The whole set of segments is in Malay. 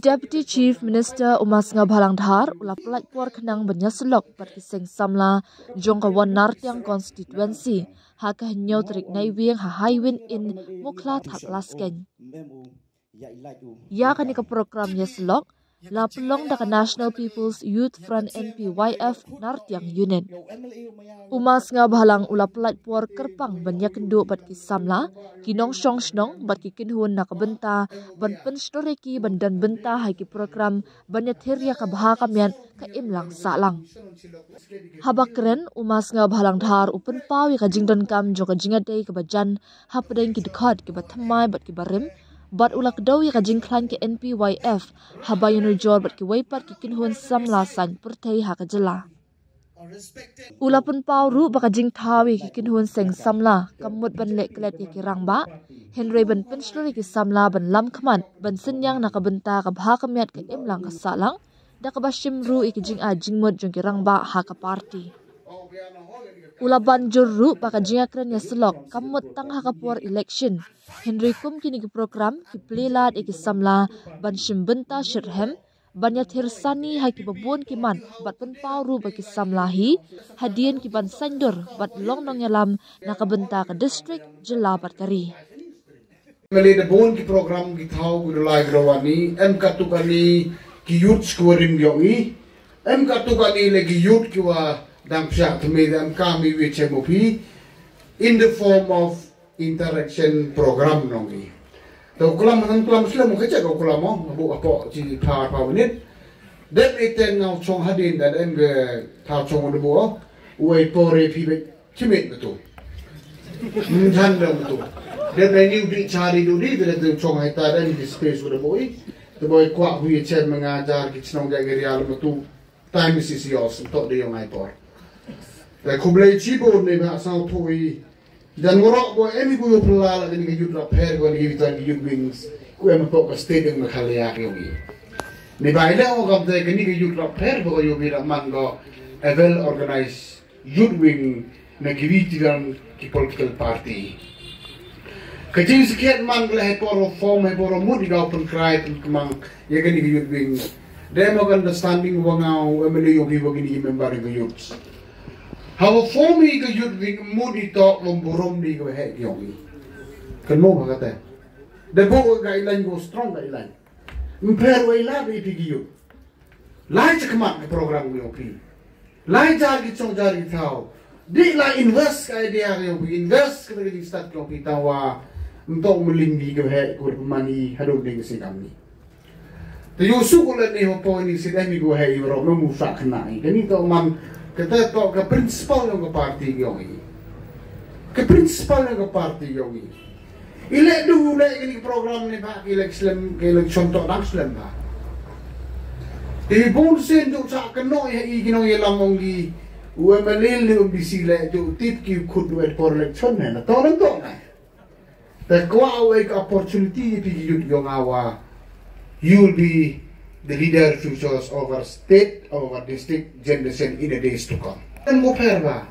Deputy Chief Minister Umas Ngabhalang Dhar ulap pelakpuar kenang banyaselok berkiseng samla jongka wan nartiang konstituensi haka nyau terik naiwing hahaiwin in mukla thak lasken. Ya kani ke program yaselok la pelong daka National People's Youth Front NPYF nartiang unit. Umas Ngabhalang ulap pelakpuar kerpang banyak kenduk berki samla kinong syong snong berki kinhun nakabenta ban penstoreki bandan benta hai ki program banyak theria ka baha kamian ka imlang salang. Habakren Umas Ngabhalang Dhar upen pawi ka jingdon kam jo ka jingadei ka bajan hapadeng ki dekhad ki bathamai bat ki barim bat ulak dawi ka jingklan ki NPYF habayun jor bat ki waipat ki kinhun samla san pertei ha ka jela. Ulapun pau ru baka jing thawi ki kinhun seng samla kamut ban lek klet ki rangba Henry ban penslori ki samla ban lam khaman ban senyang nakabenta ka bha kamiat ka imlang ka salang da ka bashim ru ki jing a jingmut jong ki rangba ha ka party. Ulaban jurru baka jingakren ya selok kamut tang ha ka puar election Henry kum kini ki program ki plelat ki samla ban shim benta shirhem banyak hirsani hai ki babun ki man bat pen pauru bagi samlahi hadian ki ban sandor bat long nong yalam nakabenta ka district jela bat kari. Meli de bon ki program ki thau ku lai grawani em katukani ki youth scoring yongi em katukani le ki youth ki wa dang pya thme dam kami we chemopi in the form of interaction program nongi. Tau kulam nang kulam sila mo kecak kau kulam mo bu apa ci par pa menit dan iten ngau chong hadin dan em ge thao chong de bu uai pore pi be chimit betul mjan dong betul dan ni di cari dulu di dan chong hai ta dan di space de boy de boy kwa hui chen mengajar ki chnong ga gerial betul time sisi os tok de yang ai por da kublai chi bo ne ba sa thoi dan ngorok boy emi ku yo pelala gani ke yudra per go ni vitan yud wings ku em tok stadium na khalia yogi ni baila o gam de gani ke yudra per go yo bira mango a well organized yud wing na giviti dan ki political party kajing sekian man le por form he por mudi ga open cry kemang ye gani ke yud wing dem understanding wangau emeli yogi wagini member ke youth Hawa formi ke yud wing mudi tok lomborom di ke hek yongi. Kan mo kata. De bo guideline go strong guideline. Mper we la bi pigi yud. Lai cekmat ke program yo pi. Lai jar ki chong jar ki thao. Di la invest ka idea yo pi invest ke di start yo pi tawa. Untuk melinggi ke hek ko mani hado ding sikam ni. Te yo sukulan ni ho po ni sidami go hek yo mo mu sak na. Kani to man kita to ke principal ng party yogi ke principal ng party yogi ile dulu ini program ni pak election contoh nakslam ba e bon sen do sa keno ya igino yelamong gi uemelil ni bisile do tip ki could wait for election na to na the kwa awake opportunity pi yud yong awa you'll be the leader futures over state, over district generation in the days to come. Dan mo perba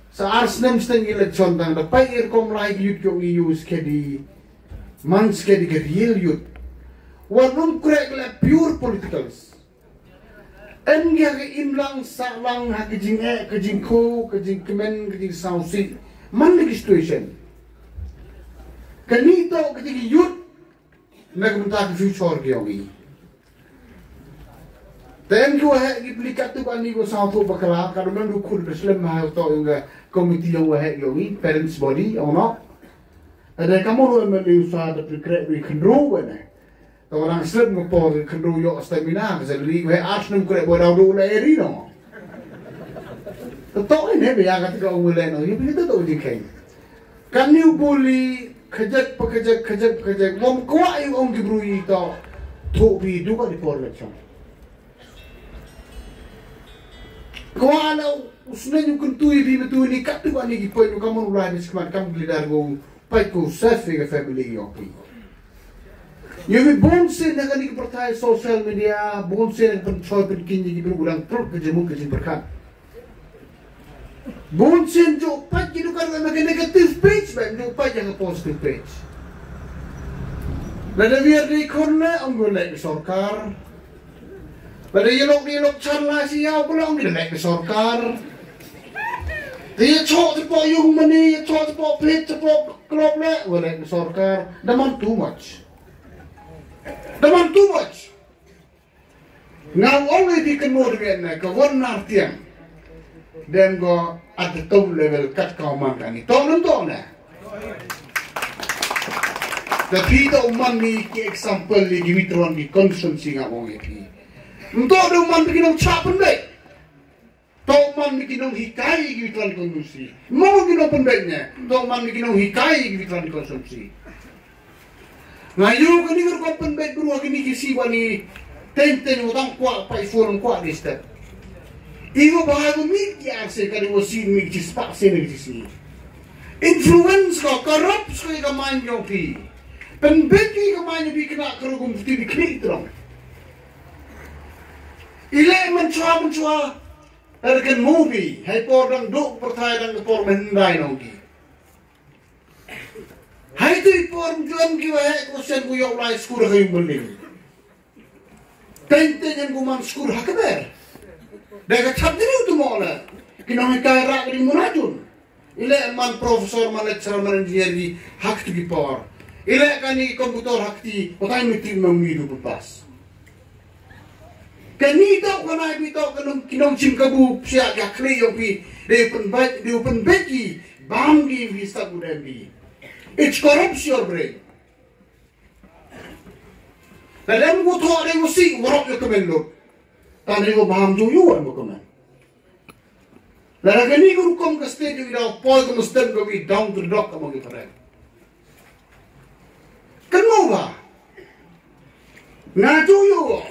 sa arsnem steng election tang da pair kom like youth yung use kedi mans kedi ke real youth. Wanun krek la pure politicals. En ge imlang sa lang ha kejing kejing ko kejing kemen kejing sausi man the situation. Kanito kejing youth nagmunta future gyongi. Dan ko he giplikat tu kan ni ko sa tu bakala kan men du khul beslam ma to yung committee yung he yung parents body ono ada kamu ro men li sa da prikre wi khnru wena to orang slip mo po khnru yo stamina ka li we arsenal kre bo raw do le ri no to ne be ya ka ko wele no yu bi to di kai kan ni buli khajak mom ko ay ong gibrui to to bi du ko di por lection Kau usna yung kuntui bi betul ni kat tu ani gipoy no kamu ulai ni sekat kamu lidar go pai ko safe ke family yo pi. Yo bi bon se na kani pertai social media bon se na control pen kini gi gulang truk ke jemu ke berkat. Bon se jo pai ki kan ma negative page ba jo pai yang positive page. Lada biar di korna ang golek sorkar. Lada yelok charla siya pula ang golek sorkar. Dia cok tepo yung mani, cok tepo plit, tepo klop le, golek sorkar. Daman too much. Daman too much. Now only di kenur dengan kawan nartiang. Dan go at the top level kat kau makan ni. Tolong na. Tapi dah uman ni ke example ni dimitron di konsumsi ngapong itu. Untuk ada uman bikin capen dek. Tau uman bikin hikai dimitron konsumsi. Mau bikin pendeknya. Tau uman bikin hikai dimitron konsumsi. Ngayu kini kau pendek beruah kini kisi wani ten utang kuat pai forum kuat di step. Ibu bahagia miki asyik kali wasin miki cispak sini kisi. Influence kau korup sekali kemain joki. Penbeki kemana bi kena kerugum di kini terong. Ilai mencua erken movie, hai pordang duk percaya dan por mendai nongki. Hai tu por jual kiwa hai kusen ku yok lai skur hai beling. Tenten yang kuman skur hakaber. Dah kacap diri tu mola. Kena hikai rak di munajun. Ilai man profesor man lecturer man engineer di hak tu ki por. Ilai kani komputer hakti, otai mesti mengidu berpas. Kani tau kana ibu tau kanong kinong cimkabu siap ya kli yopi de open beki banggi visa kudembi. It corrupts your brain. Dalam ku thok de musik warok yo kemelok. Tani ko baham jo yo mo kemen. Lara kani ku kom ka stage ida poi ko mustem ko bi down to the dock among the friend. Kenapa? Ngaju yo.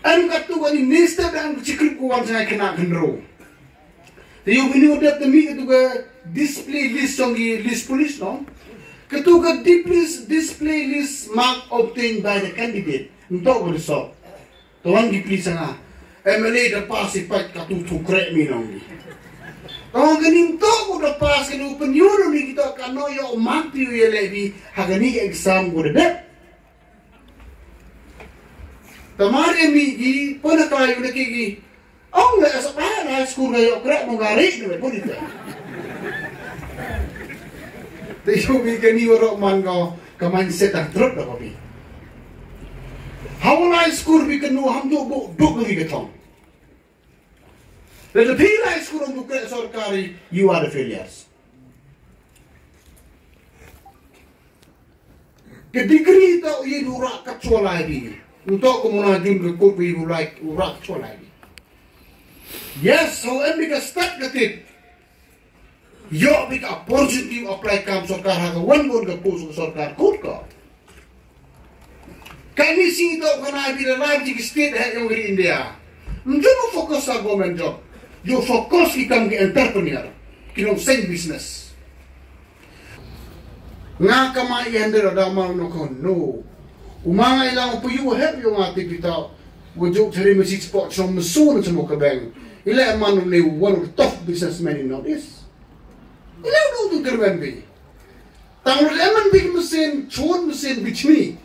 An katu wani nista dan cikri kuwan saya kena gendro. Tiyo ini udah temi ketuga display list songi list police no. Ketuga display list mark obtained by the candidate. Untuk bersok. Tuan dipilih sana. MLA dah pasti pat katu tukrek minong. Kalau ganing to udah pas kan open yuro ni kita kano yo mati yo lebi hagani exam udah deh. Tamari migi pernah kayu nak gigi. Oh nggak sekarang high school kayu kerap mengarik tu pun itu. Tapi bikin ni orang mangga keman setah terus dah kopi. How high school bikin nu ham duk lagi ketong. Dan the high school untuk sorkari, you are the failures. Kedigri tau ini urak kacau lagi. Untuk kemunajun ke kopi urak kacau lagi. Yes, so Amerika start ketik. Yo bika opportunity apply kam sorkar haga one gon ke pos sorkar kut ko. Kami sih tau kena bila lagi state yang di India. Mencoba fokus sa government job. You fokus ikam ke entrepreneur, kinong same business. Nga kamay hender adamal no kon no. Umanga ilang po you help yung ati kita. Wajok cari masih spot som mesun semua kebeng. Ila man ni one of the top businessmen in Northeast. Ila do tu kerben bi. Tang lemon big mesin, chon mesin bichni.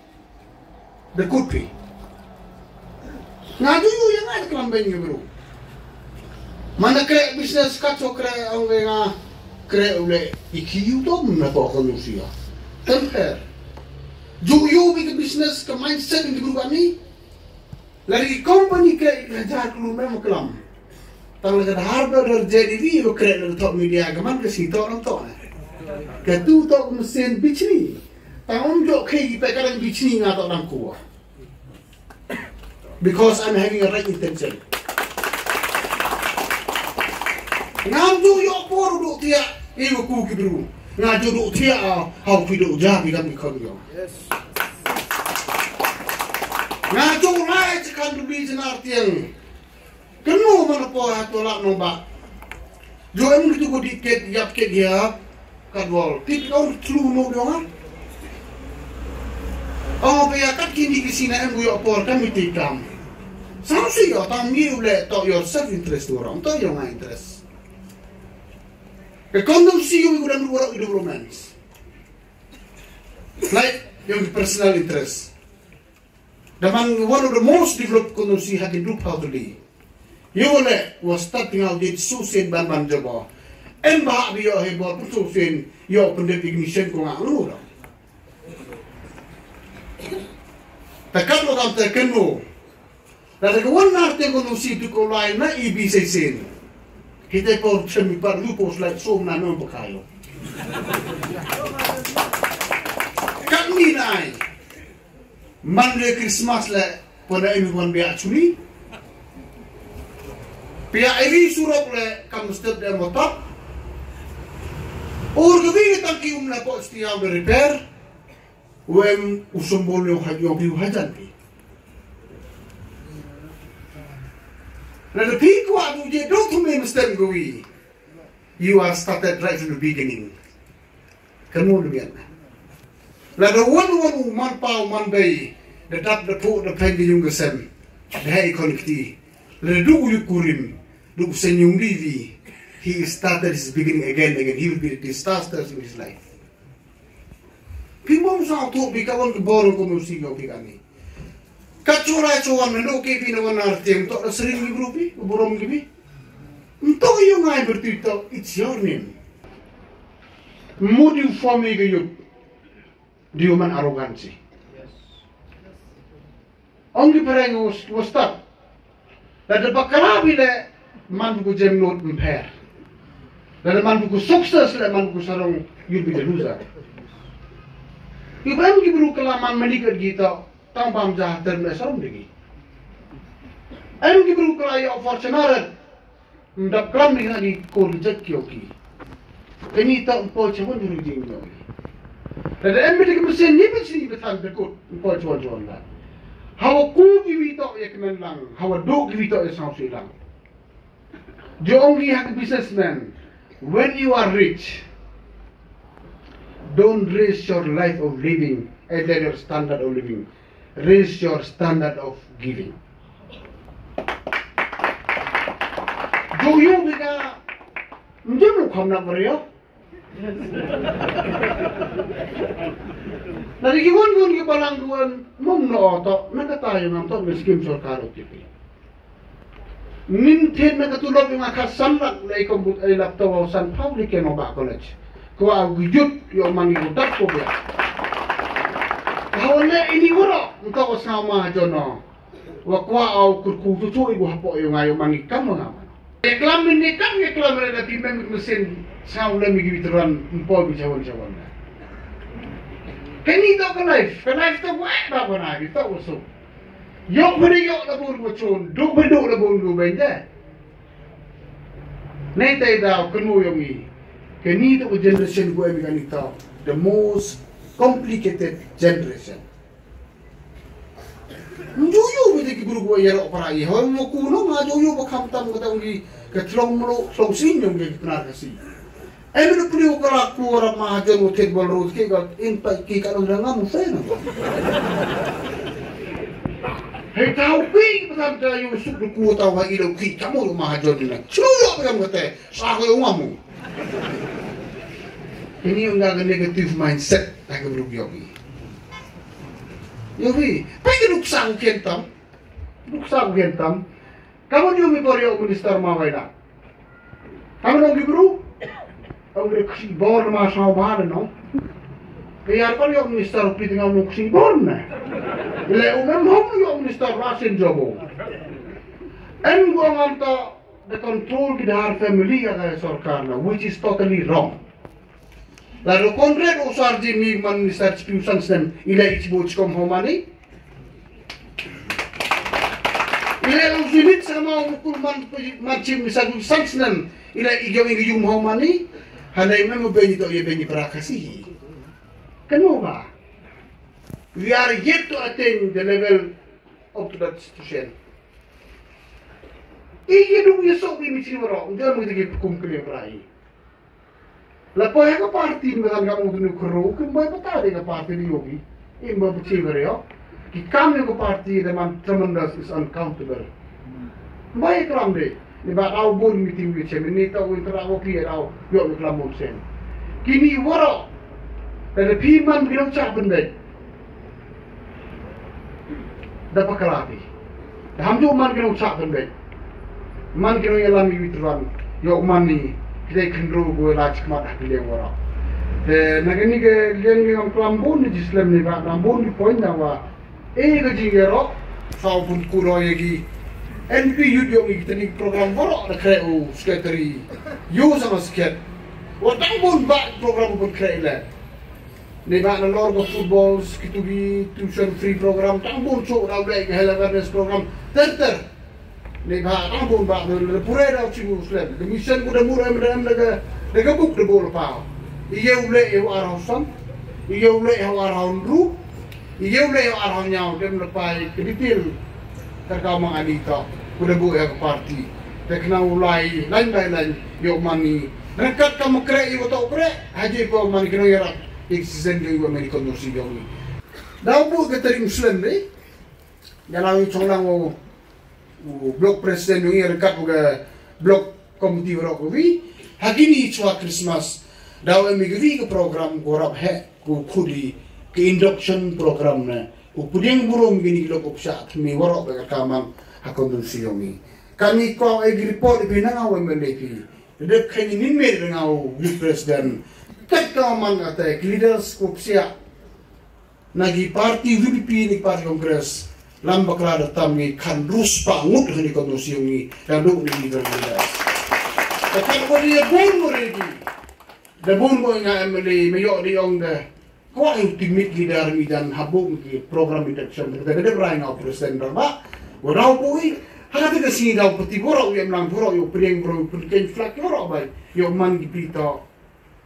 The kupi. Ngadu you yang ada kelambeng you bro. Mana kre bisnes kacau kre orang nga kre ule ikiu tu mana kau konusia. Temper. Juyu bikin bisnes ke mindset di grup ni. Lagi company kre ngajar keluar memang kelam. Tang lagi harga terjadi di lo kre dari top media keman ke situ orang tu. Ketu tu mesin bicni. Tang jok kei pekaran bicni ngata orang kuah. Because I'm having a right intention. Ngaju yo por duk tia ibu ku kibru. Ngaju duk tia hau pidu ja bigam ikon yo. Yes. Ngaju lai cekan dubi jenar tiang. Kenu mana po hatolak nombak. Jo em gitu ko diket yap ke dia kadwal. Tip kau tlu no do ha. Oh beya kat kini kisina em yo por kami tikam. Samsi yo tangi ule to your self interest orang to yo ngai interest. The condom see you would have worked with romance. Like yung personal interest. Daman one of the most developed konusi hakin dup how to li. Yole was starting out did susin ban jabo. En bah bi yo he bor susin yo pendek ignition ko ngulu. Takat lo kam te kenu. Lalu kawan narte konusi tu ko lai na ibisa sin. Kita ko chemi par lupos like so na no pakayo. Kami nai. Monday Christmas le pada ini pun biar curi. Biar ini surat le kamu step dia motor. Or kebi tangki umla pot setiap repair. Wem usumbol yang biu hajan pi. Lalu piku aku je don't to me mesti gui. You are started right from the beginning. Kamu demikian. Lalu wan man pau man bay, the tap the po the pen the younger sen, the hay connecti. Lalu du kurim, du senyum divi. He started his beginning again. He will be the disasters in his life. People sa to bikawan ke borong komusi kau bikani. Kacura cuan mendo ke pina wanar tiang to sering ngibrupi borong gibi. Untuk yung ay bertito, it's your name. Modu formi ke yuk. Di human arogansi. Ongi pereng was tak. Lalu bakalabi le man buku jem not mper. Lalu man buku sukses le man buku sarong you'll be the loser. Iban gibru kelaman menikat kita tang pam jahater me sarong digi. Ayam gibru kelaya fortunaret. Mendap kelam ni lagi kor jet kioki. Ini tak empol cewek dulu jing dong. Dan ember mesin ni mesti betul berkut empol cewek lah. Hawa ku givito ya kemen lang, hawa do givito ya sang silang. The only hak businessman, when you are rich, don't raise your life of living and then your standard of living. Raise your standard of giving. Do you bika? Mungkin lu kamu nak beri ya? Nanti kiwan ke balangguan mumno to nak tayo ngam to miskim sarkar otipi. Mintin nak tulog yung akasan lang na ikombut ay laptaw san public no ba college. Ko aguyut yo manigudat ko biya. Hawala ini wala nto sama jono. Wa kwa au kurkutu tu ibu hapo yung ayo mangikam ngam. Reklam ini kan reklam relatif mesin saula migi bitran empol bicawan-cawan. Kani to ka life to wa ba ko na to uso. Yok beri yok la bun wachon, duk bedu la bun go benda. Nei tai da kanu yomi. Kani to generation go emi kanita, the most complicated generation. Joyo bete ki guru go yero para i ho mo kuno nga joyo ba kamtam ko tangi ke tlong sin yung ge knar kasi. Ay no priyo kala ko ra ma hagen mo ted bol road ke ga in pa ki ka nga mo sa na. Hey tau pi pa ta yung su ko ta wa ilo ki kamo ma hagen na. Chuyo ba mo te sa ko yung amu. Ini yung negative mindset ta ke guru yogi. Yogi, pagi luksa kentam. Kamu yung mi poryo minister mawai na. Kamu nong gibru? Ang reksi bor ma sa bahan no. Kaya pa yung minister piting ang reksi bor na. Ile umem hom yung minister rasin jobo. En go nganta the control ki dar family ka sarkar na, which is totally wrong. Lalu konkret usar jimi man minister spiu sansen ile ichbo chkom homani. Ile usinit sama ukul man chim misagu sansen ile igawing yung homani. Hanay mo benito ye beni prakasi. Kenapa? We are yet to attain the level up to that situation. Iya dulu ya sok ini sih orang, dia mau jadi kumpulan perai. Lepas yang ke parti macam kamu tu nak keruk, kembali betul ke parti ni yogi, ini baru cewek ya. Kami ke parti dengan tremendous is uncountable. Baik kelam deh, ni baru awal board meeting macam ni, tahu interaksi clear awal, yuk kelam macam. Kini wara, ada piman bilang cak benda. dapat kelati. Ham jo man kena ucap kan baik. Man kena yalam witran. Yo man ni kita kendro gue lagi kemat di lewara. Nagani ke yang Rambun di Islam ni pak Rambun di poin nawa. Kejingero saupun kuro yagi. NP YouTube kita ni program borok nak kreu sekretari. You sama sikit. Watang pun bak program pun kreu lah. Ni bak na lor ke football gitu bi tuition free program tambun cok dah baik health awareness program ter. Ni bak tambun bak le pura dah cium Muslim. The mission kuda murah mendam daga book de bol pau. Iya ule eu arahsam. Iya ule eu arahundru. Iya ule eu arahnyau dem lepai kedipil. Terkau mengadita. Kuda buat yang parti, tekna ulai, lain, yok mani. Nekat kamu krek, yok tak krek, haji kau mani kena yarak. Eksisten juga mani kondusi jauh ni. Dah buat keteri Muslim ni, jalan colang blok presiden ni rekat buka blok komiti berok kubi. Hari ni cua Christmas, dah emigri ke program korab hek ku kudi ke induction program na. Ku kudi yang burung gini kilo kupsat mi warok bekat kamang. Hakon siyomi. Kami kau report di nangau MLP. Dek kini nimmer nangau presiden. Kat kau mangata leaders kupsia. Nagi parti VP ni parti kongres. Lambak lada tami kan rus pangut ni kon siyomi. Lalu ni leaders. Tapi kau dia pun mereka. Dah pun kau ingat MLP meyok di ong dah. Kau ultimate leader ni dan habung ki program election. Kita ada berani ngau presiden berapa? Warau pui, hati kesini dah peti warau yang lang warau yang pereng warau perken flak warau baik, yang man dipita,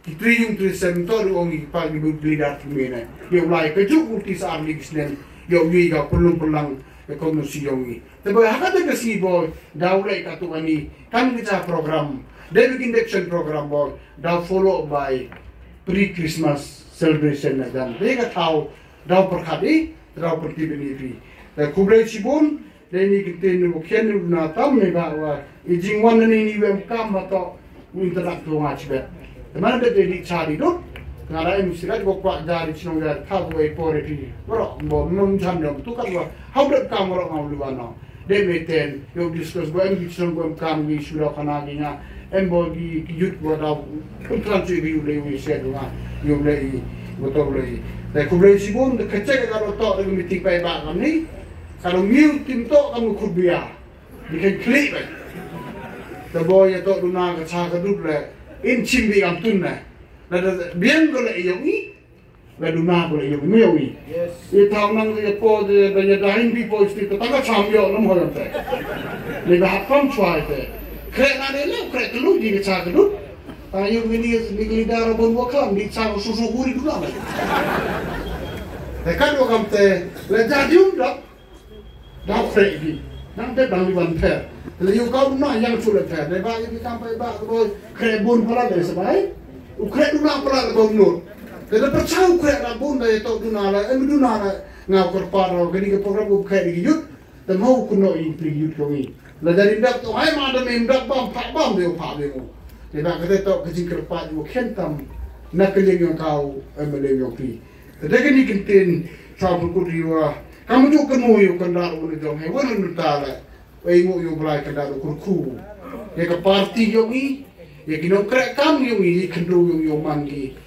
ditrium trisem toru ongi pagi beli darti mana, yang lain kejuk ulti saat lagi senen, yang juga pelang ekonomi ongi. Tapi hati kesini boy, dah ulai katu ani, kan kita program, David Induction program boy, dah follow by pre-Christmas celebration dan mereka tahu, dah perkhati, dah pertimbangkan. Dan kublai cibun. Ini kita ni bukan ni na tam ni bahawa ijingwan ni wem kam atau interaktu ngacibet. Mana bete di cari dot. Ngara ini sirat bokwa jari cinong jari tahu pore pi. Bro, bo nom jam tu kan wa. Habret kam orang ngau luana. Demeten yo discuss bo em cinong wem kam ni sudah kana ginya. Embo di yut bo da puntran tu bi ulei wi sedunga. Yo ulei betul ulei. Dan kublai sibun kecek kalau tok dengan meeting pai ba kam ni. Kalau miu tim tok kamu kubia, dikan klik leh. Tabo ya tok duna kacah kedut leh, incim bi kam tun leh. Lalu biang boleh iyogi, lalu duna boleh iyogi miugi. Ia tahu nang ia po de banyak dahin bi po isti tetangga sambil nam holam teh. Lebih hakam cuai teh. Krek ada le, krek telu di kacah kedut. Tayu ini lidah rabun wakam di kacah susu guri dulu leh. Tekan wakam teh, lejah diumdak. Dah krek di, nanti bang liwan per. Lalu kau nak yang sulit per. Lepas ini sampai bak tu krek bun pula dari sebaik. Krek tu nak pula kau nur. Jadi percaya krek rabun dari tu tu nala, tu nala ngau kerpar. Gini ke program tu krek digiyut, dan mau kuno ini digiyut kau ini. Lalu dari dak tu, hai mana mendak bam pak bam dia pak dia. Lepas kita tu kecing kerpar tu kentam nak keling kau MLM yang pi. Jadi gini kentin sahabat kuriwa. Kamu juga kenu yuk kendak ulu dong hewan nutala, engu yuk belai kendak kurku. Ya ke parti yuk ni, ya kino krek kam yuk ni kendu yuk mangi,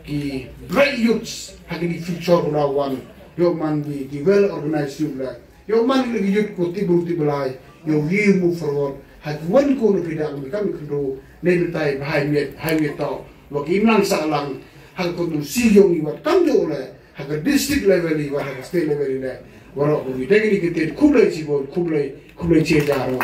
ki great youths hagi di future lawan, yuk mangi ki well organized yuk lah, yuk mangi lagi yuk kuti berti belai, yuk you move forward, hagi wan kono tidak kami kendu, nentai highway tau, waki imlang salang, hagi kono si yuk ni wat kandu lah. Haga district level ni, haga state level ni, warok bumi. Dengan ini kita kublai cibon, kublai cie jarang.